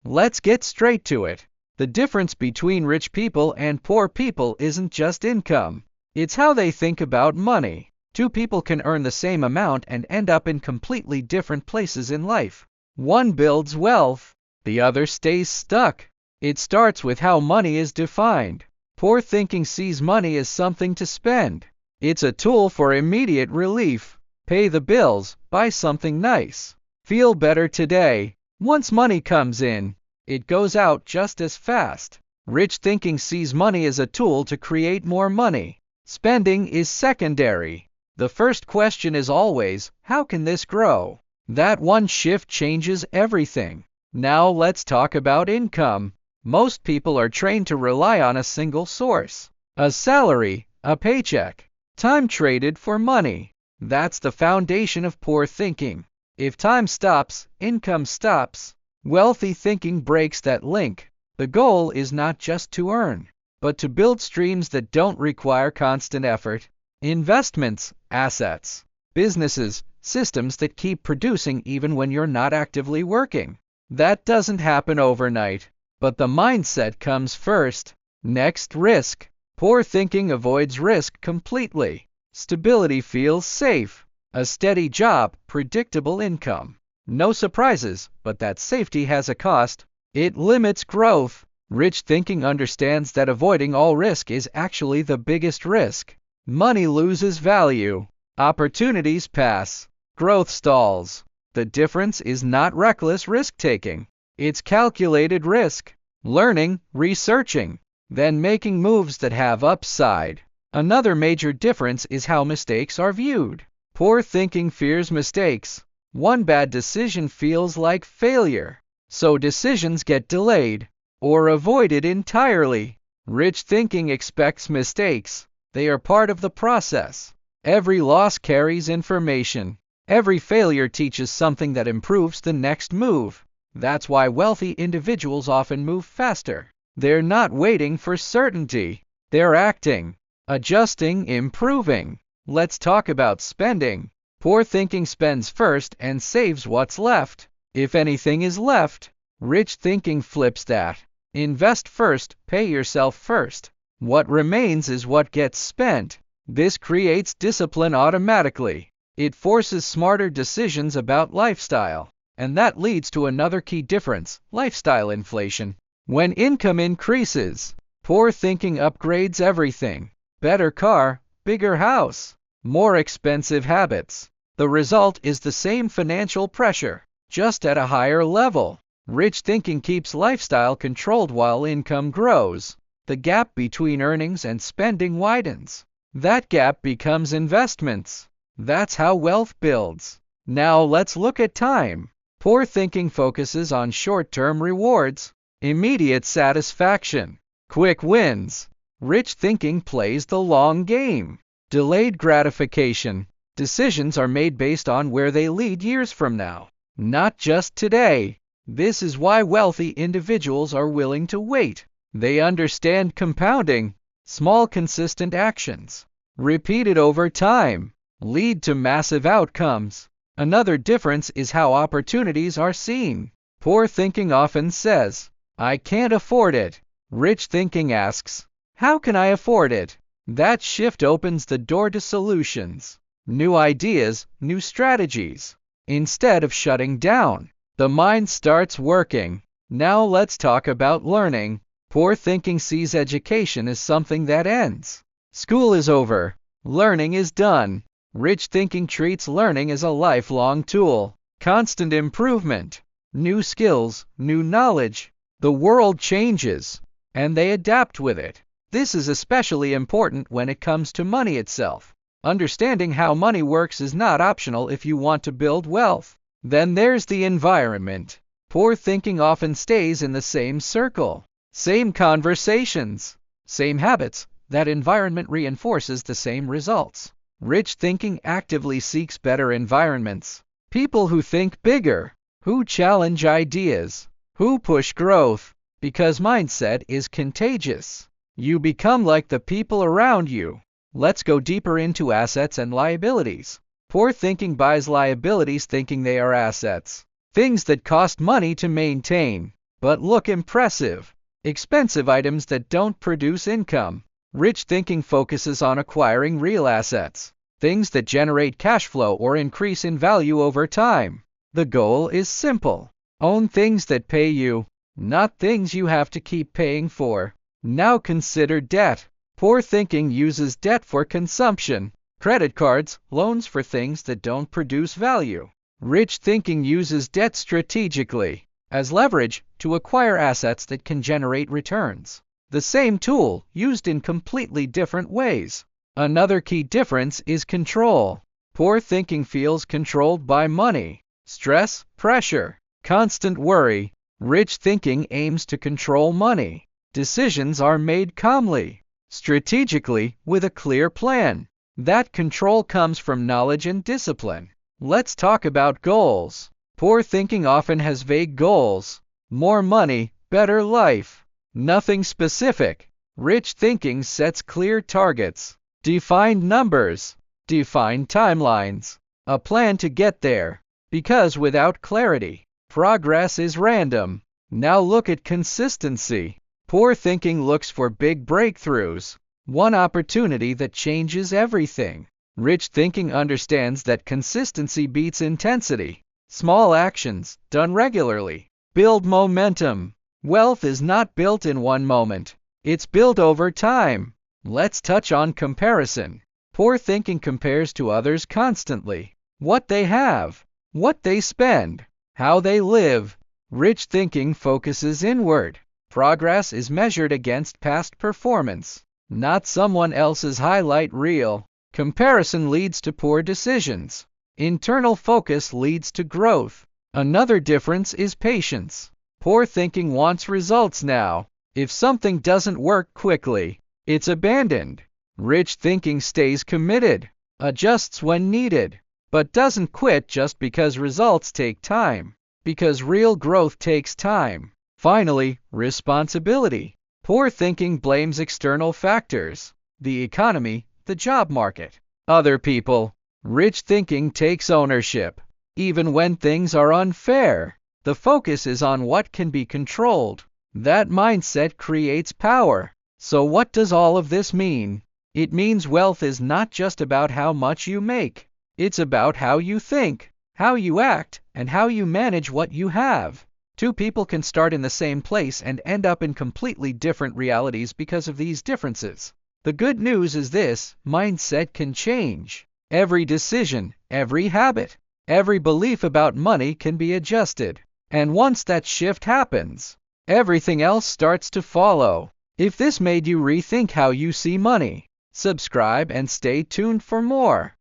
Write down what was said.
Let's get straight to it. The difference between rich people and poor people isn't just income. It's how they think about money. Two people can earn the same amount and end up in completely different places in life. One builds wealth, the other stays stuck. It starts with how money is defined. Poor thinking sees money as something to spend. It's a tool for immediate relief. Pay the bills, buy something nice. Feel better today. Once money comes in, it goes out just as fast. Rich thinking sees money as a tool to create more money. Spending is secondary. The first question is always, how can this grow? That one shift changes everything. Now let's talk about income. Most people are trained to rely on a single source. A salary, a paycheck, time traded for money. That's the foundation of poor thinking. If time stops, income stops. Wealthy thinking breaks that link. The goal is not just to earn, but to build streams that don't require constant effort. Investments, assets, businesses, systems that keep producing even when you're not actively working. That doesn't happen overnight, but the mindset comes first. Next, risk. Poor thinking avoids risk completely. Stability feels safe. A steady job, predictable income. No surprises, but that safety has a cost. It limits growth. Rich thinking understands that avoiding all risk is actually the biggest risk. Money loses value. Opportunities pass. Growth stalls. The difference is not reckless risk-taking. It's calculated risk. Learning, researching, then making moves that have upside. Another major difference is how mistakes are viewed. Poor thinking fears mistakes. One bad decision feels like failure. So decisions get delayed or avoided entirely. Rich thinking expects mistakes. They are part of the process. Every loss carries information. Every failure teaches something that improves the next move. That's why wealthy individuals often move faster. They're not waiting for certainty. They're acting, adjusting, improving. Let's talk about spending. Poor thinking spends first and saves what's left. If anything is left, rich thinking flips that. Invest first, pay yourself first. What remains is what gets spent. This creates discipline automatically. It forces smarter decisions about lifestyle. And that leads to another key difference, lifestyle inflation. When income increases, poor thinking upgrades everything. Better car, bigger house, more expensive habits. The result is the same financial pressure, just at a higher level. Rich thinking keeps lifestyle controlled while income grows. The gap between earnings and spending widens. That gap becomes investments. That's how wealth builds. Now let's look at time. Poor thinking focuses on short-term rewards, immediate satisfaction, quick wins. Rich thinking plays the long game. Delayed gratification. Decisions are made based on where they lead years from now, not just today. This is why wealthy individuals are willing to wait. They understand compounding. Small consistent actions, repeated over time, lead to massive outcomes. Another difference is how opportunities are seen. Poor thinking often says, "I can't afford it." Rich thinking asks, "How can I afford it?" That shift opens the door to solutions, new ideas, new strategies. Instead of shutting down, the mind starts working. Now let's talk about learning. Poor thinking sees education as something that ends. School is over. Learning is done. Rich thinking treats learning as a lifelong tool. Constant improvement. New skills, new knowledge. The world changes, and they adapt with it. This is especially important when it comes to money itself. Understanding how money works is not optional if you want to build wealth. Then there's the environment. Poor thinking often stays in the same circle. Same conversations, same habits. That environment reinforces the same results. Rich thinking actively seeks better environments. People who think bigger, who challenge ideas, who push growth, because mindset is contagious. You become like the people around you. Let's go deeper into assets and liabilities. Poor thinking buys liabilities thinking they are assets, things that cost money to maintain. but look impressive. Expensive items that don't produce income. Rich thinking focuses on acquiring real assets, things that generate cash flow or increase in value over time. The goal is simple. Own things that pay you, not things you have to keep paying for. Now consider debt. Poor thinking uses debt for consumption, credit cards, loans for things that don't produce value. Rich thinking uses debt strategically, as leverage, to acquire assets that can generate returns. The same tool, used in completely different ways. Another key difference is control. Poor thinking feels controlled by money, stress, pressure, constant worry. Rich thinking aims to control money. Decisions are made calmly, strategically, with a clear plan. That control comes from knowledge and discipline. Let's talk about goals. Poor thinking often has vague goals. More money, better life. Nothing specific. Rich thinking sets clear targets, defined numbers, defined timelines, a plan to get there. Because without clarity, progress is random. Now look at consistency. Poor thinking looks for big breakthroughs, one opportunity that changes everything. Rich thinking understands that consistency beats intensity. Small actions, done regularly, build momentum. Wealth is not built in one moment. It's built over time. Let's touch on comparison. Poor thinking compares to others constantly. What they have, what they spend, how they live. Rich thinking focuses inward. Progress is measured against past performance, not someone else's highlight reel. Comparison leads to poor decisions. Internal focus leads to growth. Another difference is patience. Poor thinking wants results now. If something doesn't work quickly, it's abandoned. Rich thinking stays committed, adjusts when needed, but doesn't quit just because results take time. Because real growth takes time. Finally, responsibility. Poor thinking blames external factors, the economy, the job market, other people. Rich thinking takes ownership, even when things are unfair. The focus is on what can be controlled. That mindset creates power. So what does all of this mean? It means wealth is not just about how much you make. It's about how you think, how you act, and how you manage what you have. Two people can start in the same place and end up in completely different realities because of these differences. The good news is this: mindset can change. Every decision, every habit, every belief about money can be adjusted. And once that shift happens, everything else starts to follow. If this made you rethink how you see money, subscribe and stay tuned for more.